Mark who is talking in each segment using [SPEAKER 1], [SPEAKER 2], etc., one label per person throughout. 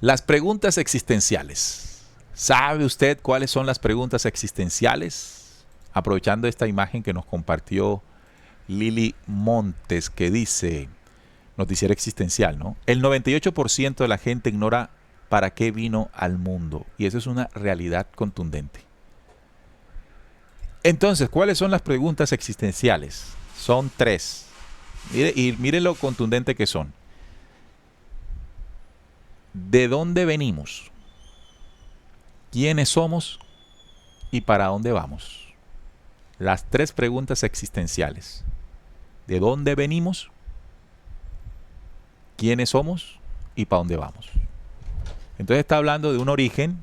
[SPEAKER 1] Las preguntas existenciales. ¿Sabe usted cuáles son las preguntas existenciales? Aprovechando esta imagen que nos compartió Lili Montes, que dice, noticiero existencial, ¿no? El 98% de la gente ignora para qué vino al mundo. Y eso es una realidad contundente. Entonces, ¿cuáles son las preguntas existenciales? Son tres. Mire lo contundente que son. ¿De dónde venimos? ¿Quiénes somos? ¿Y para dónde vamos? Las tres preguntas existenciales. ¿De dónde venimos? ¿Quiénes somos? ¿Y para dónde vamos? Entonces está hablando de un origen.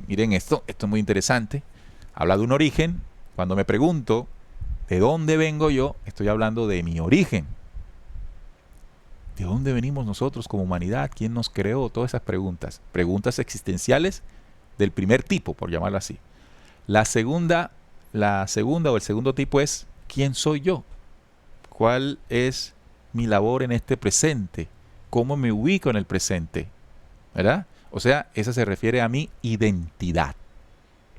[SPEAKER 1] Miren esto es muy interesante. Habla de un origen. Cuando me pregunto ¿de dónde vengo yo? Estoy hablando de mi origen. ¿De dónde venimos nosotros como humanidad? ¿Quién nos creó? Todas esas preguntas. Preguntas existenciales del primer tipo, por llamarlo así. La segunda o el segundo tipo es ¿quién soy yo? ¿Cuál es mi labor en este presente? ¿Cómo me ubico en el presente? ¿Verdad? O sea, esa se refiere a mi identidad.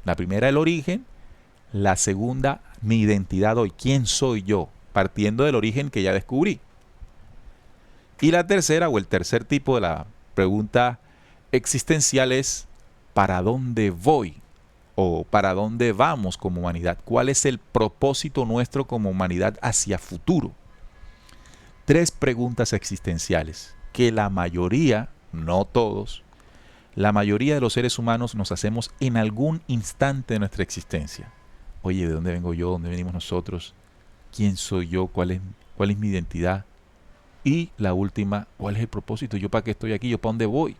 [SPEAKER 1] La primera, el origen. La segunda, mi identidad hoy. ¿Quién soy yo? Partiendo del origen que ya descubrí. Y la tercera, o el tercer tipo de la pregunta existencial es ¿para dónde voy? O ¿para dónde vamos como humanidad? ¿Cuál es el propósito nuestro como humanidad hacia futuro? Tres preguntas existenciales que la mayoría, no todos, la mayoría de los seres humanos nos hacemos en algún instante de nuestra existencia. Oye, ¿de dónde vengo yo? ¿Dónde venimos nosotros? ¿Quién soy yo? ¿Cuál es mi identidad? Y la última, ¿cuál es el propósito? ¿Yo para qué estoy aquí? ¿Yo para dónde voy?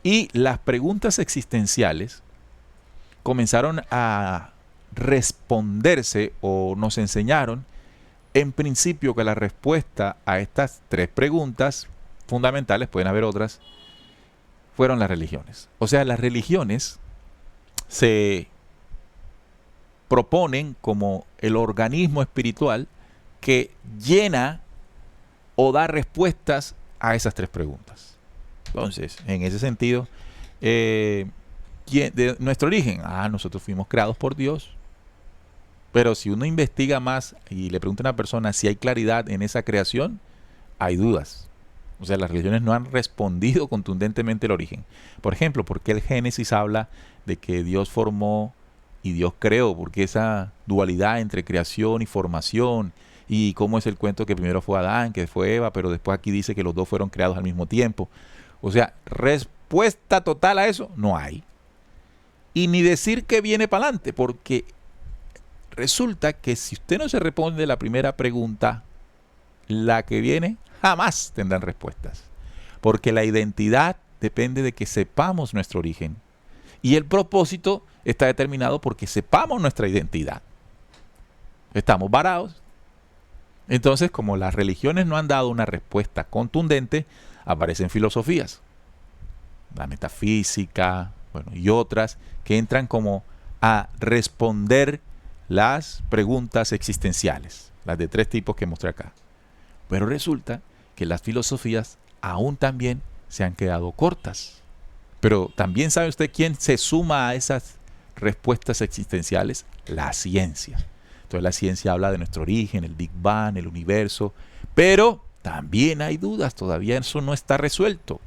[SPEAKER 1] Y las preguntas existenciales comenzaron a responderse o nos enseñaron en principio que la respuesta a estas tres preguntas fundamentales, pueden haber otras, fueron las religiones. O sea, las religiones se proponen como el organismo espiritual que llena o da respuestas a esas tres preguntas. Entonces, en ese sentido, de nuestro origen, nosotros fuimos creados por Dios. Pero si uno investiga más y le pregunta a una persona si hay claridad en esa creación, hay dudas. O sea, las religiones no han respondido contundentemente el origen. Por ejemplo, ¿por qué el Génesis habla de que Dios formó y Dios creó? Porque esa dualidad entre creación y formación, y cómo es el cuento que primero fue Adán, que fue Eva, pero después aquí dice que los dos fueron creados al mismo tiempo. O sea, respuesta total a eso no hay. Y ni decir que viene para adelante, porque resulta que si usted no se responde la primera pregunta, la que viene jamás tendrán respuestas. Porque la identidad depende de que sepamos nuestro origen. Y el propósito está determinado porque sepamos nuestra identidad. Estamos varados. Entonces, como las religiones no han dado una respuesta contundente, aparecen filosofías, la metafísica, y otras que entran como a responder las preguntas existenciales, las de tres tipos que mostré acá. Pero resulta que las filosofías aún también se han quedado cortas. Pero también sabe usted quién se suma a esas respuestas existenciales: la ciencia. Entonces la ciencia habla de nuestro origen, el Big Bang, el universo, pero también hay dudas, todavía eso no está resuelto.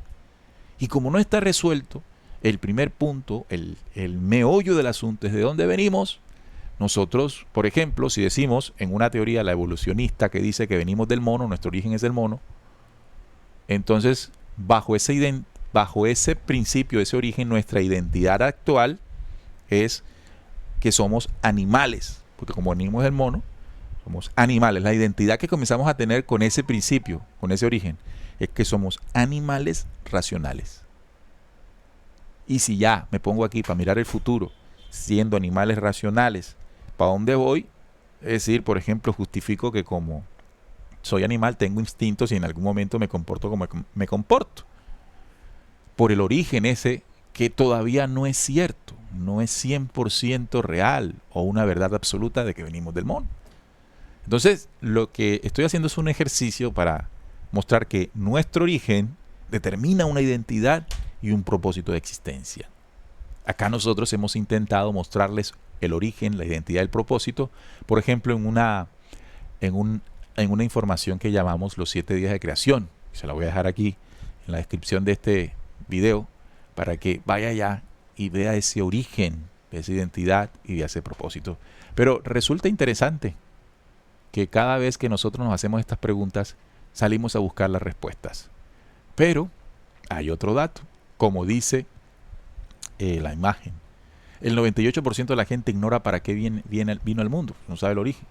[SPEAKER 1] Y como no está resuelto, el primer punto, el meollo del asunto es de dónde venimos. Nosotros, por ejemplo, si decimos en una teoría la evolucionista que dice que venimos del mono, nuestro origen es del mono, entonces bajo ese principio, ese origen, nuestra identidad actual es que somos animales, porque como venimos del mono, somos animales. La identidad que comenzamos a tener con ese principio, con ese origen, es que somos animales racionales. Y si ya me pongo aquí para mirar el futuro, siendo animales racionales, ¿para dónde voy? Es decir, por ejemplo, justifico que como soy animal, tengo instintos y en algún momento me comporto como me comporto. Por el origen ese que todavía no es cierto, no es 100% real o una verdad absoluta de que venimos del mono. Entonces, lo que estoy haciendo es un ejercicio para mostrar que nuestro origen determina una identidad y un propósito de existencia. Acá nosotros hemos intentado mostrarles el origen, la identidad y el propósito, por ejemplo, en, un, en una información que llamamos los 7 días de creación. Se la voy a dejar aquí en la descripción de este video para que vaya allá y vea ese origen, de esa identidad y de ese propósito. Pero resulta interesante que cada vez que nosotros nos hacemos estas preguntas, salimos a buscar las respuestas. Pero hay otro dato, como dice la imagen. El 98% de la gente ignora para qué vino al mundo, no sabe el origen.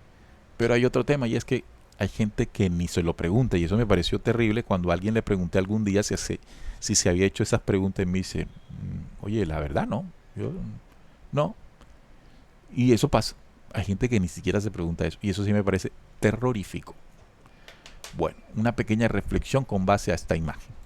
[SPEAKER 1] Pero hay otro tema y es que hay gente que ni se lo pregunta y eso me pareció terrible cuando a alguien le pregunté algún día si se había hecho esas preguntas y me dice, oye, la verdad no, yo no. Y eso pasa. Hay gente que ni siquiera se pregunta eso y eso sí me parece terrorífico. Bueno, una pequeña reflexión con base a esta imagen.